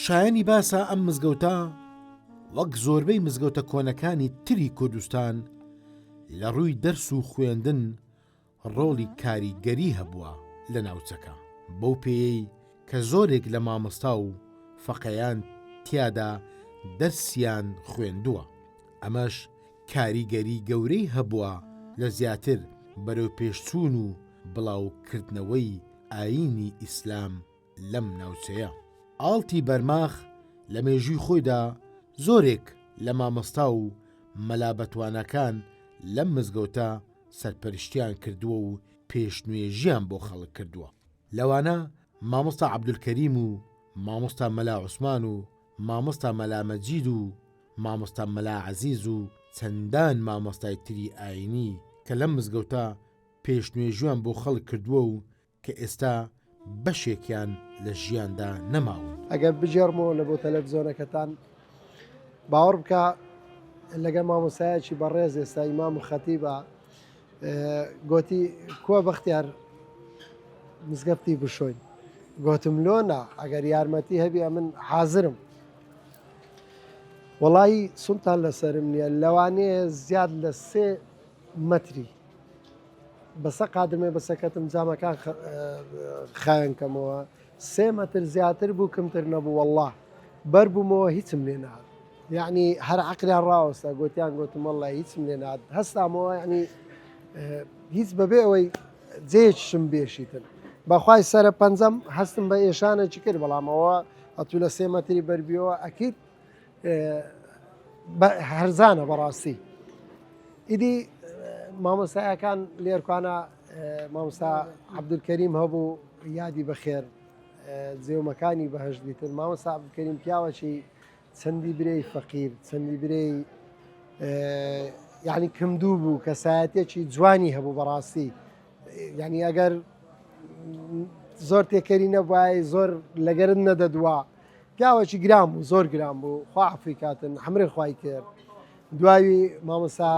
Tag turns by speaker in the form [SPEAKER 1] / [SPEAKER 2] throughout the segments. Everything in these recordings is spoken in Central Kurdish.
[SPEAKER 1] شایانی باسە ئەم مزگەوتە وەک زۆربەی مزگەوتە کۆنەکانی تری کوردستان لە ڕووی دەرس و خوێندن ڕۆڵی کاریگەری هەبووە لە ناوچەکە، بەو پێیەی کە زۆرێک لە مامۆستا و فەقەیان تیادا دەرسیان خوێندووە. ئەمەش کاریگەری گەورەی هەبووە لە زیاتر بەرەو پێشچوون و بڵاوکردنەوەی ئایینی ئیسلام لەم ناوچەیە. ئاڵتی بەرماخ لە مێژووی خۆیدا زۆرێک لە مامۆستا و مەلابەتوانەکان لەم مزگەوتە سەرپەرشتیان کردووە و پێشنوێژیان بۆ خەڵک کردووە. لەوانە مامۆستا عەبدولکەریم و مامۆستا مەلا عوسمان و مامۆستا مەلا مەجید و مامۆستا مەلا عەزیز و چەندان مامۆستای تری ئاینی کە لەم مزگەوتە پێشنوێژیان بۆ خەڵک کردووە و کە ئێستا بەشێکیان لە ژیاندا نەماون.
[SPEAKER 2] ئەگەر بجێڕمەوە لە بۆ تەلەڤیزۆنەکەتان باوەڕ بکە لەگەڵ مامۆستایەکی بەڕێز ئێستا ئیمام و خەتیبە گوتی کۆ بەختیار مزگەفتی بشۆین، گوتم لۆنا ئەگەر یارمەتی هەبی من حازرم. وەڵی سومتان لەسرم نییە، لەوانەیە زیاد لە 3 مەتری بەسە قادرمێ بەسەکەتم جامەکان خایەنکەمەوە 3 مەتر زیاتر بوو کەمتر نەبوو. وەڵڵا بەر بوومەوە هیچم لێ نهات، یعنی هەر عەقلیان ڕاوەستا گوتیان گوتم وەڵڵا هیچم لێ نهات، هەستامەوە یعنی هیچ بەبێ ئەوەی جێیەکیشم بێشیتن. بەخوای سەرە پەنجەم هەستم بە ئێشانێکی کرد، بەڵام ئەوە ئەتوو لە 3 مەتری بەربیەوە ئەکید هەرزانە بەڕاستی. ئیدی مامۆستایەکان لێرکوانە مامۆستا عەبدولکەریم هەبوو یادی بەخێر جێومەکانی بەهەشت دیتن. مامۆستا عەبدولکەریم پیاوەکی چەندی برەی فەقیر، چەندی برەی یعنی کمدوو بوو، کەسایەتێکی جوانی هەبوو بەڕاستی. یعنی ئەگەر زۆر تێکەری نەبووای زۆر لەگەرت نەدەدوا، پیاوەکی گران بوو، زۆر گران بوو، خوا عەفوی کاتن، حەمرێ خوای کرد. دواوی مامۆستا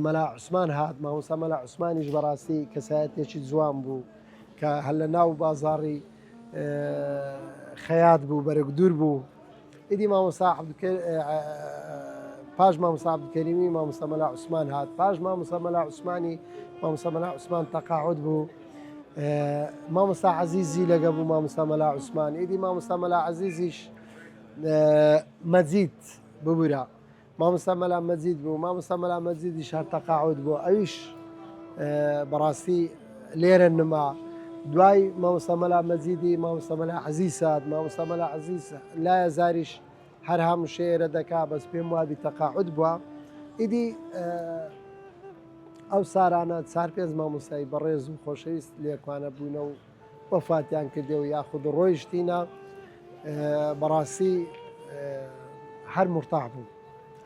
[SPEAKER 2] مەلا عوسمان هات، مامۆستا مەلا عوسمانیش بەڕاستی کەسایەتێکی جوان بوو کە هەر لە ناو بازاڕی خەیات بوو، بەرەگدور بوو. ئیدی مامۆستا پاش مامۆستا عەبدولکەریمی مامۆستا مەلا عوسمان هات، پاش مامۆستا مەلا عوسمانی مامۆستا مەلا عوسمان تەقاعود بوو. مامۆستا عەزیزی لەگە بوو مامۆستا مەلا عوسمان. ئیدی مامۆستا مەلا عەزیزیش مەجید ببوورە، مامۆستا مەلا مەجید بوو، مامۆستا مەلا مەجیدیش هەر تەقاعود بوو، ئەویش بەڕاستی لێرە نما. دوای مامۆستا مەلا مەجیدی مامۆستا مەلا عەزیز هات، مامۆستا مەلا عەزیز لایە زاریش هەر هەموو شێرە دەکا، بەس پێم وابی تەقاعود بووە. ئیدی ئەو سارانە 4-5 مامۆستای بەڕێز و خۆشەویست لێکوانە بوونە و وەفاتیان کردەوە یاخود ڕۆیشتینە. بەڕاستی هەر مرتاح بووم،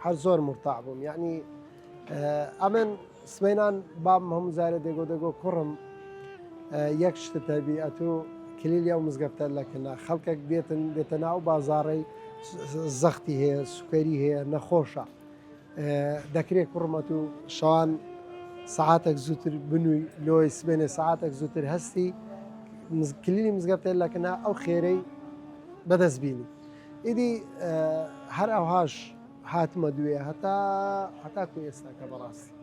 [SPEAKER 2] هەر زۆر مرتاح بووم. یعنی ئەمن سمێنان بام هەموو زارە دەگۆ کوڕم یەک شتە تەبیعەت و کلیلی ئەو مزگەفتە لەکنا خەڵکێک دێتە ناو بازاڕی زەختی هەیە، سوکەری هەیە، نەخۆشە، دەکرێت کوڕمەت و شەوان سەعاتێک زووتر بنووی لۆی سبێنێ سەعاتێک زووتر هەستی کلیلی مزگەفتە لەکنا ئەو خێرەی بەدەست بینی. ئیدی هەر ئەوهاش هاتمە دوێ هەتاکو ئێستا کە بەڕاستی